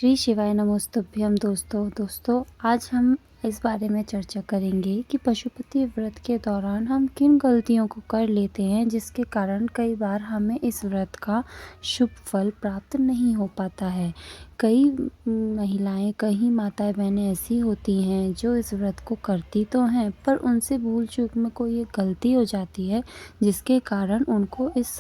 श्री शिवाय नमोस्तुभ्यम। दोस्तों आज हम इस बारे में चर्चा करेंगे कि पशुपति व्रत के दौरान हम किन गलतियों को कर लेते हैं जिसके कारण कई बार हमें इस व्रत का शुभ फल प्राप्त नहीं हो पाता है। कई महिलाएं, कई माताएं बहनें ऐसी होती हैं जो इस व्रत को करती तो हैं पर उनसे भूल चूक में कोई एक गलती हो जाती है जिसके कारण उनको इस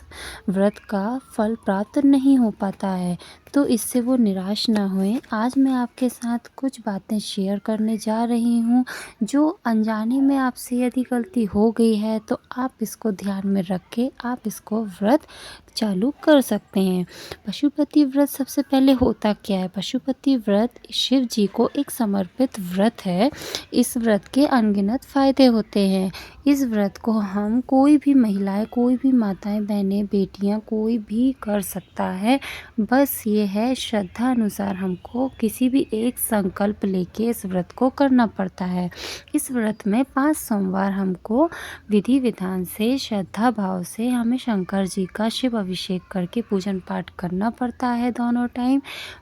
व्रत का फल प्राप्त नहीं हो पाता है। तो इससे वो निराश ना होएं। आज मैं आपके साथ कुछ बातें शेयर करने जा रही हूँ जो अनजाने में आपसे यदि गलती हो गई है तो आप इसको ध्यान में रख के आप इसको व्रत चालू कर सकते हैं। पशुपति व्रत सबसे पहले होता क्या है? पशुपति व्रत शिव जी को एक समर्पित व्रत है। इस व्रत के अनगिनत फायदे होते हैं। इस व्रत को हम कोई भी महिलाएं, कोई भी माताएं, बहनें, बेटियां कोई भी कर सकता है। बस ये है श्रद्धा अनुसार हमको किसी भी एक संकल्प लेके इस व्रत को करना पड़ता है। इस व्रत में 5 सोमवार हमको विधि विधान से, श्रद्धा भाव से हमें शंकर जी का शिव अभिषेक करके पूजन पाठ करना पड़ता है दोनों टाइम।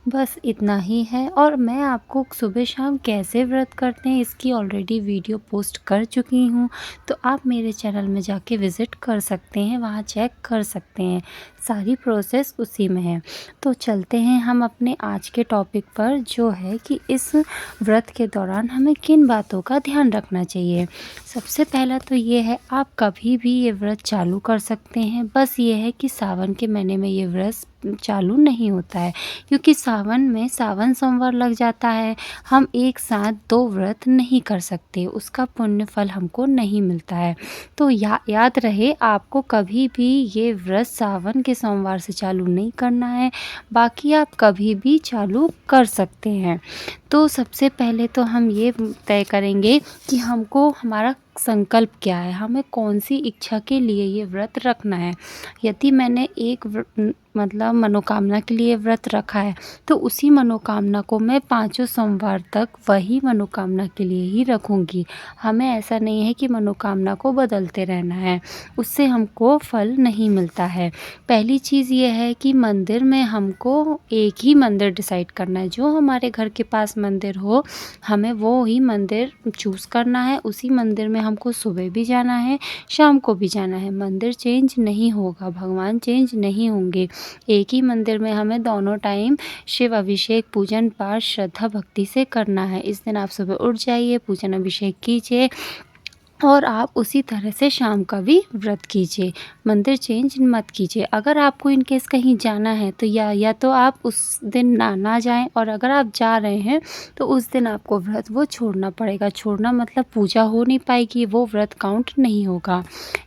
बस इतना ही है। और मैं आपको सुबह शाम कैसे व्रत करते हैं इसकी ऑलरेडी वीडियो पोस्ट कर चुकी हूँ, तो आप मेरे चैनल में जाके विज़िट कर सकते हैं, वहाँ चेक कर सकते हैं। सारी प्रोसेस उसी में है। तो चलते हैं हम अपने आज के टॉपिक पर, जो है कि इस व्रत के दौरान हमें किन बातों का ध्यान रखना चाहिए। सबसे पहला तो ये है, आप कभी भी ये व्रत चालू कर सकते हैं। बस ये है कि सावन के महीने में ये व्रत चालू नहीं होता है क्योंकि सावन में सावन सोमवार लग जाता है। हम एक साथ 2 व्रत नहीं कर सकते, उसका पुण्य फल हमको नहीं मिलता है। तो याद रहे, आपको कभी भी ये व्रत सावन के सोमवार से चालू नहीं करना है, बाकी आप कभी भी चालू कर सकते हैं। तो सबसे पहले तो हम ये तय करेंगे कि हमको हमारा संकल्प क्या है, हमें कौन सी इच्छा के लिए ये व्रत रखना है। यदि मैंने एक मतलब मनोकामना के लिए व्रत रखा है तो उसी मनोकामना को मैं 5 सोमवार तक वही मनोकामना के लिए ही रखूँगी। हमें ऐसा नहीं है कि मनोकामना को बदलते रहना है, उससे हमको फल नहीं मिलता है। पहली चीज़ ये है कि मंदिर में हमको एक ही मंदिर डिसाइड करना है। जो हमारे घर के पास मंदिर हो, हमें वो ही मंदिर चूज़ करना है। उसी मंदिर में हमको सुबह भी जाना है, शाम को भी जाना है। मंदिर चेंज नहीं होगा, भगवान चेंज नहीं होंगे। एक ही मंदिर में हमें दोनों टाइम शिव अभिषेक, पूजन पाठ श्रद्धा भक्ति से करना है। इस दिन आप सुबह उठ जाइए, पूजन अभिषेक कीजिए और आप उसी तरह से शाम का भी व्रत कीजिए। मंदिर चेंज मत कीजिए। अगर आपको इन केस कहीं जाना है तो या तो आप उस दिन ना जाएं, और अगर आप जा रहे हैं तो उस दिन आपको व्रत वो छोड़ना पड़ेगा। छोड़ना मतलब पूजा हो नहीं पाएगी, वो व्रत काउंट नहीं होगा।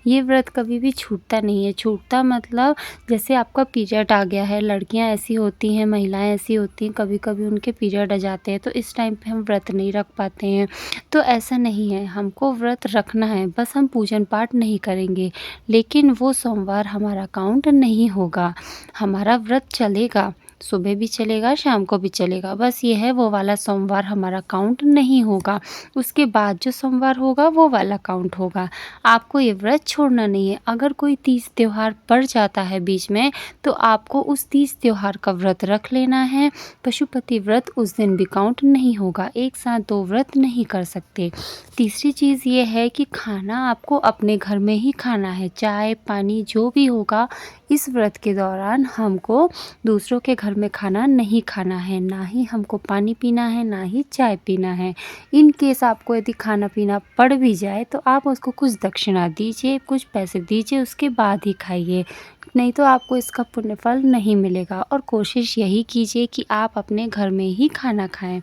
ये व्रत कभी भी छूटता नहीं है। छूटता मतलब जैसे आपका पीरियड आ गया है, लड़कियां ऐसी होती हैं, महिलाएं ऐसी होती हैं, कभी कभी उनके पीरियड आ जाते हैं तो इस टाइम पे हम व्रत नहीं रख पाते हैं। तो ऐसा नहीं है, हमको व्रत रखना है, बस हम पूजन पाठ नहीं करेंगे, लेकिन वो सोमवार हमारा काउंट नहीं होगा। हमारा व्रत चलेगा, सुबह भी चलेगा, शाम को भी चलेगा, बस ये है वो वाला सोमवार हमारा काउंट नहीं होगा। उसके बाद जो सोमवार होगा वो वाला काउंट होगा। आपको ये व्रत छोड़ना नहीं है। अगर कोई तीज त्यौहार पड़ जाता है बीच में तो आपको उस तीज त्यौहार का व्रत रख लेना है। पशुपति व्रत उस दिन भी काउंट नहीं होगा। एक साथ 2 व्रत नहीं कर सकते। तीसरी चीज़ ये है कि खाना आपको अपने घर में ही खाना है। चाय पानी जो भी होगा, इस व्रत के दौरान हमको दूसरों के घर में खाना नहीं खाना है। ना ही हमको पानी पीना है, ना ही चाय पीना है। इन केस आपको यदि खाना पीना पड़ भी जाए तो आप उसको कुछ दक्षिणा दीजिए, कुछ पैसे दीजिए, उसके बाद ही खाइए, नहीं तो आपको इसका पुण्य फल नहीं मिलेगा। और कोशिश यही कीजिए कि आप अपने घर में ही खाना खाएं।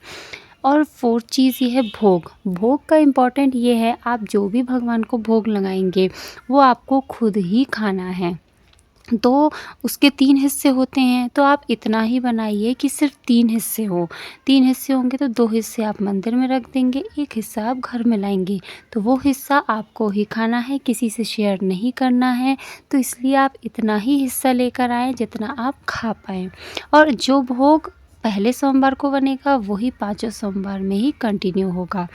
और 4th चीज़ ये है भोग। भोग का इम्पोर्टेंट ये है, आप जो भी भगवान को भोग लगाएंगे वो आपको खुद ही खाना है। तो उसके 3 हिस्से होते हैं, तो आप इतना ही बनाइए कि सिर्फ 3 हिस्से हो। 3 हिस्से होंगे तो 2 हिस्से आप मंदिर में रख देंगे, 1 हिस्सा आप घर में लाएंगे। तो वो हिस्सा आपको ही खाना है, किसी से शेयर नहीं करना है। तो इसलिए आप इतना ही हिस्सा लेकर आएँ जितना आप खा पाएँ। और जो भोग पहले सोमवार को बनेगा वही 5 सोमवार में ही कंटिन्यू होगा।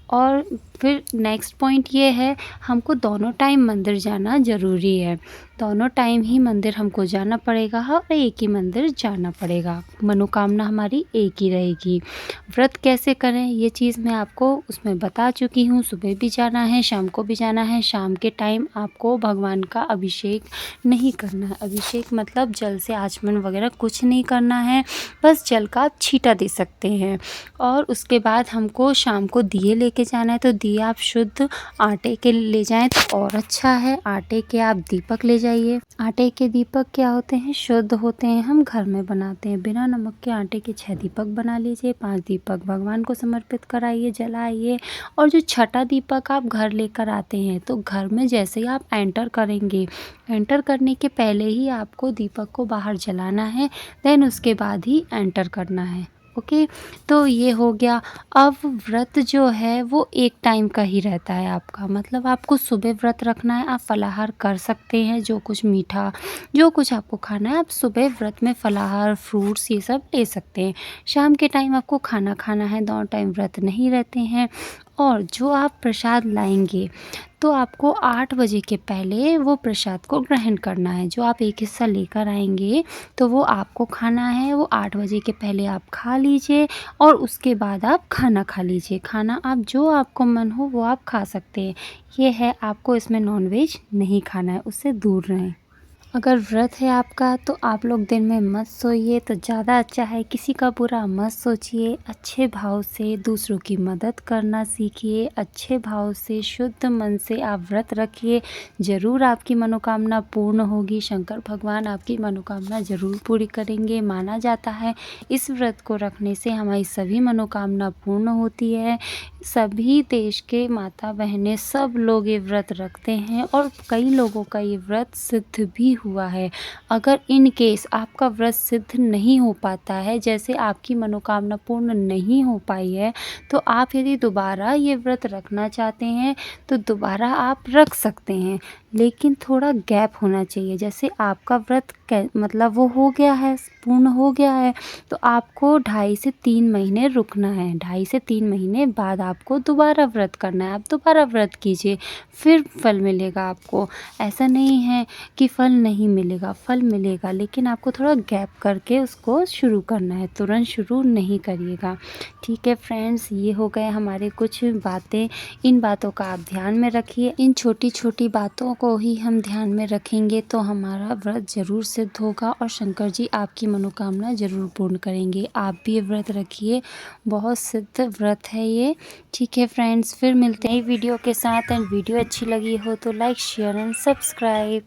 और फिर नेक्स्ट पॉइंट ये है, हमको दोनों टाइम मंदिर जाना ज़रूरी है। दोनों टाइम ही मंदिर हमको जाना पड़ेगा और एक ही मंदिर जाना पड़ेगा। मनोकामना हमारी एक ही रहेगी। व्रत कैसे करें ये चीज़ मैं आपको उसमें बता चुकी हूँ। सुबह भी जाना है, शाम को भी जाना है। शाम के टाइम आपको भगवान का अभिषेक नहीं करना है। अभिषेक मतलब जल से आचमन वगैरह कुछ नहीं करना है, बस जल का आप छींटा दे सकते हैं। और उसके बाद हमको शाम को दिए लेके जाना है, तो दिए आप शुद्ध आटे के ले जाएं तो और अच्छा है। आटे के आप दीपक ले जाइए। आटे के दीपक क्या होते हैं? शुद्ध होते हैं, हम घर में बनाते हैं। बिना नमक के आटे के 6 दीपक बना लीजिए। 5 दीपक भगवान को समर्पित कराइए, जलाइए। और जो छठा दीपक आप घर लेकर आते हैं, तो घर में जैसे ही आप एंटर करेंगे, एंटर करने के पहले ही आपको दीपक को बाहर जलाना है, देन उसके बाद ही एंटर करना है। ओके, तो ये हो गया। अब व्रत जो है वो एक टाइम का ही रहता है आपका, मतलब आपको सुबह व्रत रखना है। आप फलाहार कर सकते हैं, जो कुछ मीठा जो कुछ आपको खाना है आप सुबह व्रत में फलाहार फ्रूट्स ये सब ले सकते हैं। शाम के टाइम आपको खाना खाना है, दोनों टाइम व्रत नहीं रहते हैं। और जो आप प्रसाद लाएंगे तो आपको 8 बजे के पहले वो प्रसाद को ग्रहण करना है। जो आप एक हिस्सा लेकर आएंगे तो वो आपको खाना है, वो 8 बजे के पहले आप खा लीजिए और उसके बाद आप खाना खा लीजिए। खाना आप जो आपको मन हो वो आप खा सकते हैं। ये है, आपको इसमें नॉनवेज नहीं खाना है, उससे दूर रहें। अगर व्रत है आपका तो आप लोग दिन में मत सोइए तो ज़्यादा अच्छा है। किसी का बुरा मत सोचिए, अच्छे भाव से दूसरों की मदद करना सीखिए। अच्छे भाव से शुद्ध मन से आप व्रत रखिए, ज़रूर आपकी मनोकामना पूर्ण होगी। शंकर भगवान आपकी मनोकामना ज़रूर पूरी करेंगे। माना जाता है इस व्रत को रखने से हमारी सभी मनोकामना पूर्ण होती है। सभी देश के माता बहनें सब लोग ये व्रत रखते हैं और कई लोगों का ये व्रत सिद्ध भी हुआ है। अगर इन केस आपका व्रत सिद्ध नहीं हो पाता है, जैसे आपकी मनोकामना पूर्ण नहीं हो पाई है, तो आप यदि दोबारा ये व्रत रखना चाहते हैं तो दोबारा आप रख सकते हैं, लेकिन थोड़ा गैप होना चाहिए। जैसे आपका व्रत मतलब वो हो गया है, पूर्ण हो गया है, तो आपको 2.5 से 3 महीने रुकना है। 2.5 से 3 महीने बाद आपको दोबारा व्रत करना है। आप दोबारा व्रत कीजिए, फिर फल मिलेगा आपको। ऐसा नहीं है कि फल नहीं मिलेगा, फल मिलेगा, लेकिन आपको थोड़ा गैप करके उसको शुरू करना है, तुरंत शुरू नहीं करिएगा। ठीक है फ्रेंड्स, ये हो गए हमारे कुछ बातें। इन बातों का आप ध्यान में रखिए। इन छोटी छोटी बातों को ही हम ध्यान में रखेंगे तो हमारा व्रत ज़रूर सिद्ध होगा और शंकर जी आपकी मनोकामना ज़रूर पूर्ण करेंगे। आप भी ये व्रत रखिए, बहुत सिद्ध व्रत है ये। ठीक है फ्रेंड्स, फिर मिलते हैं वीडियो के साथ। एंड वीडियो अच्छी लगी हो तो लाइक शेयर एंड सब्सक्राइब।